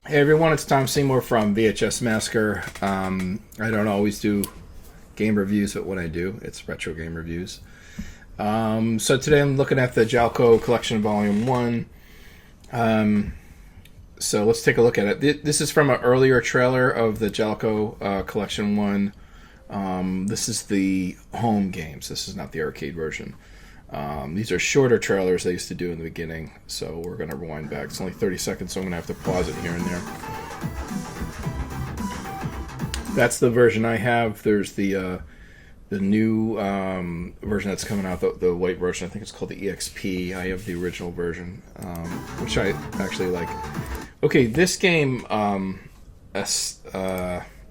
Hey everyone, it's Tom Seymour from VHS Massacre. I don't always do game reviews, but when I do, it's retro game reviews. So today I'm looking at the Jaleco Collection Volume One. So let's take a look at it. This is from an earlier trailer of the Jaleco Collection One. This is the home games. This is not the arcade version. These are shorter trailers they used to do in the beginning, so we're going to rewind back. It's only 30 seconds, so I'm going to have to pause it here and there. That's the version I have. There's the new version that's coming out, the white version. I think it's called the EXP. I have the original version, which I actually like. Okay, this game,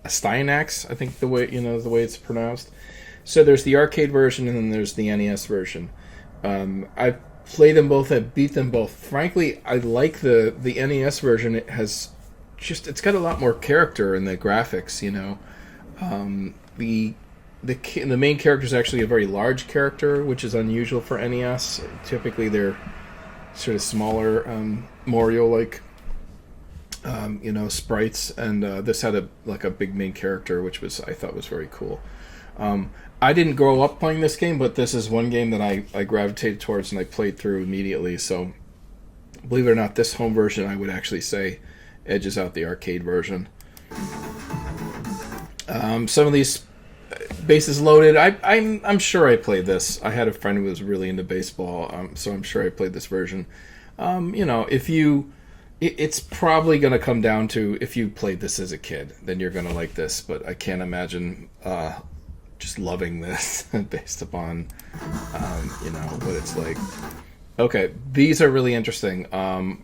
Styanax, I think the way it's pronounced. So there's the arcade version and then there's the NES version. I played them both. I beat them both. Frankly, I like the NES version. It's got a lot more character in the graphics. The main character is actually a very large character, which is unusual for NES. Typically, they're sort of smaller, Mario-like, sprites. And this had a big main character, which I thought was very cool. I didn't grow up playing this game, but this is one game that I gravitated towards and I played through immediately. So, believe it or not, this home version I would actually say edges out the arcade version. Some of these bases loaded. I'm sure I played this. I had a friend who was really into baseball, so I'm sure I played this version. It's probably going to come down to if you played this as a kid, then you're going to like this. But I can't imagine just loving this based upon what it's like. Okay, these are really interesting.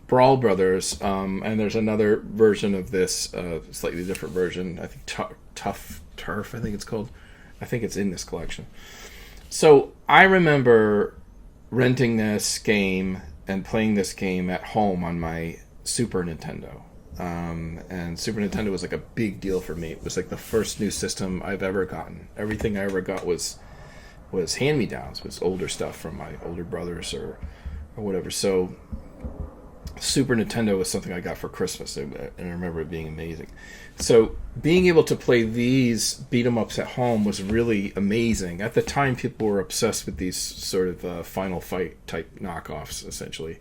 Brawl Brothers, and there's another version of this, slightly different version. I think Tough Turf, I think it's called. I think it's in this collection. So I remember renting this game and playing this game at home on my Super Nintendo. And Super Nintendo was like a big deal for me. It was like the first new system I've ever gotten. Everything I ever got was hand-me-downs, was older stuff from my older brothers or whatever. So Super Nintendo was something I got for Christmas, and I remember it being amazing. So being able to play these beat-em-ups at home was really amazing. At the time, people were obsessed with these sort of Final Fight type knockoffs, essentially.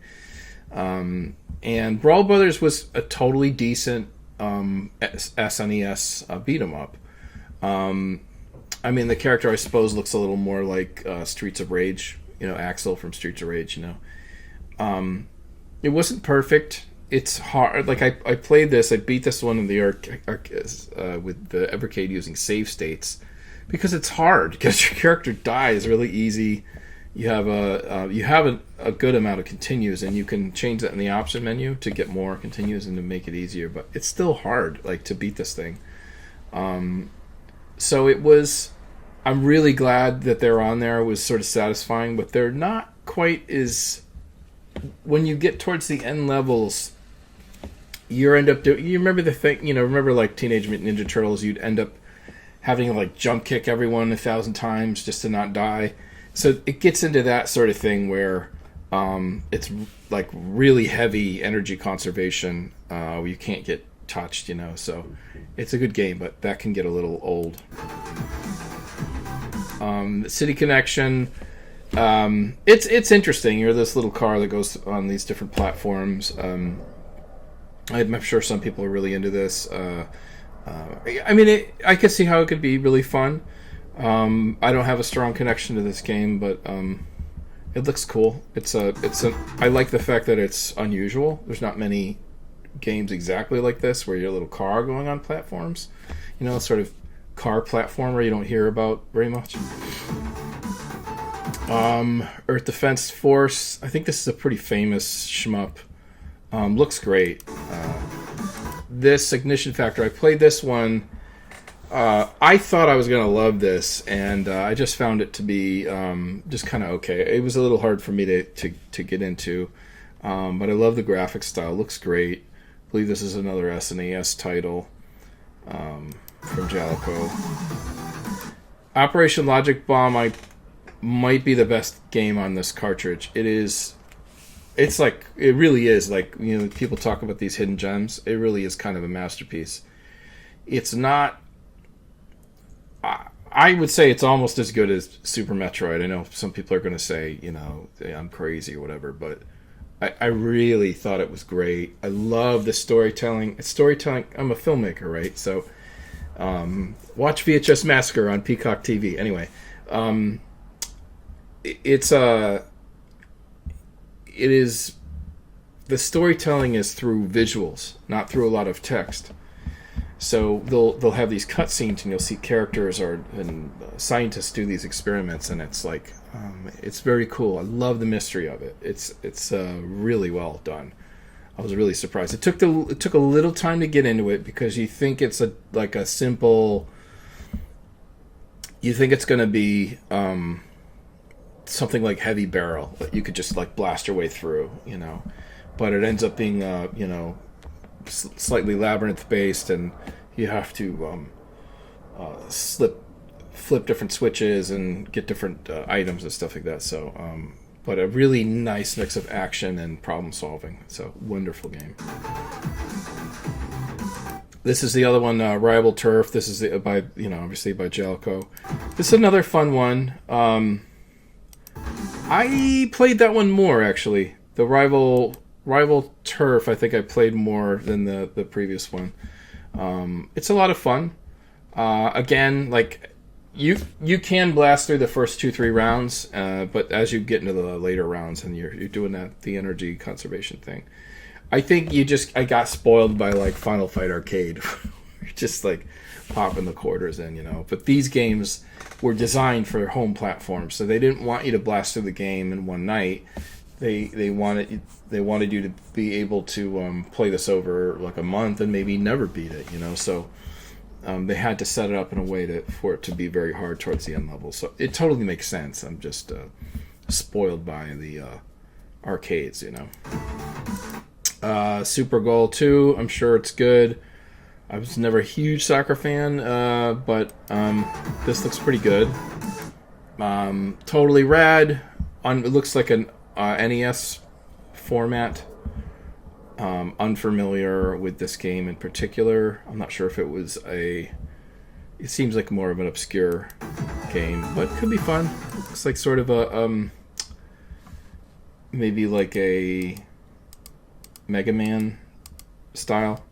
And Brawl Brothers was a totally decent SNES beat 'em up. The character I suppose looks a little more like Streets of Rage, Axel from Streets of Rage. It wasn't perfect. It's hard. Like I played this. I beat this one in the with the Evercade using save states because it's hard because your character dies really easy. You have a good amount of continues, and you can change that in the option menu to get more continues and to make it easier. But it's still hard, to beat this thing. So it was. I'm really glad that they're on there. It was sort of satisfying, but they're not quite as. When you get towards the end levels, you end up doing. You remember the thing? Remember like Teenage Mutant Ninja Turtles? You'd end up having to jump kick everyone 1,000 times just to not die. So it gets into that sort of thing where it's like really heavy energy conservation. You can't get touched, So it's a good game, but that can get a little old. The City Connection. It's interesting. You're this little car that goes on these different platforms. I'm sure some people are really into this. I could see how it could be really fun. I don't have a strong connection to this game, but it looks cool. I like the fact that it's unusual. There's not many games exactly like this where you're a little car going on platforms. Sort of car platformer you don't hear about very much. Earth Defense Force. I think this is a pretty famous shmup. Looks great. This Ignition Factor. I played this one. I thought I was going to love this, and I just found it to be just kind of okay. It was a little hard for me to get into, but I love the graphic style. Looks great. I believe this is another SNES title from Jaleco. Operation Logic Bomb. I might be the best game on this cartridge. It's like, it really is like, people talk about these hidden gems. It really is kind of a masterpiece. It's not, I would say it's almost as good as Super Metroid. I know some people are going to say, I'm crazy or whatever, but I really thought it was great. I love the storytelling. It's storytelling. I'm a filmmaker, right? So watch VHS Massacre on Peacock TV. Anyway, it is, the storytelling is through visuals, not through a lot of text. So they'll have these cutscenes, and you'll see characters and scientists do these experiments, and it's like, it's very cool. I love the mystery of it. It's really well done. I was really surprised. It took a little time to get into it, because you think it's a simple. You think it's going to be something like Heavy Barrel that you could just like blast your way through, but it ends up being slightly labyrinth based, and you have to flip different switches and get different items and stuff like that. So but a really nice mix of action and problem solving. So wonderful game. This is the other one, Rival Turf. This is by obviously by Jaleco. This is another fun one. I played that one more, actually. The Rival Turf, I think I played more than the previous one. It's a lot of fun. Again, like you can blast through the first 2-3 rounds, but as you get into the later rounds and you're doing the energy conservation thing, I think I got spoiled by like Final Fight Arcade. Just like popping the quarters in, But these games were designed for home platforms, so they didn't want you to blast through the game in one night. They wanted you to be able to play this over like a month and maybe never beat it, So they had to set it up in a way for it to be very hard towards the end level. So it totally makes sense. I'm just spoiled by the arcades, Super Goal 2, I'm sure it's good. I was never a huge soccer fan, but this looks pretty good. Totally rad. It looks like an NES format. Unfamiliar with this game in particular. I'm not sure if it was it seems like more of an obscure game, but could be fun. Looks like sort of a maybe like a Mega Man style.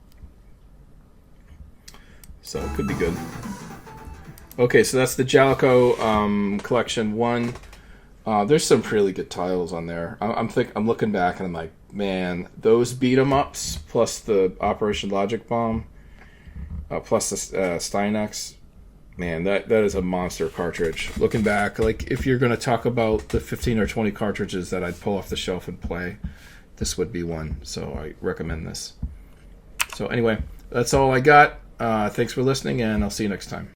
So it could be good. Okay, so that's the Jaleco Collection 1. There's some really good titles on there. I'm looking back and I'm like, man, those beat 'em ups plus the Operation Logic Bomb, plus the Stynex, man, that is a monster cartridge. Looking back, like if you're going to talk about the 15 or 20 cartridges that I'd pull off the shelf and play, this would be one. So I recommend this. So anyway, that's all I got. Thanks for listening, and I'll see you next time.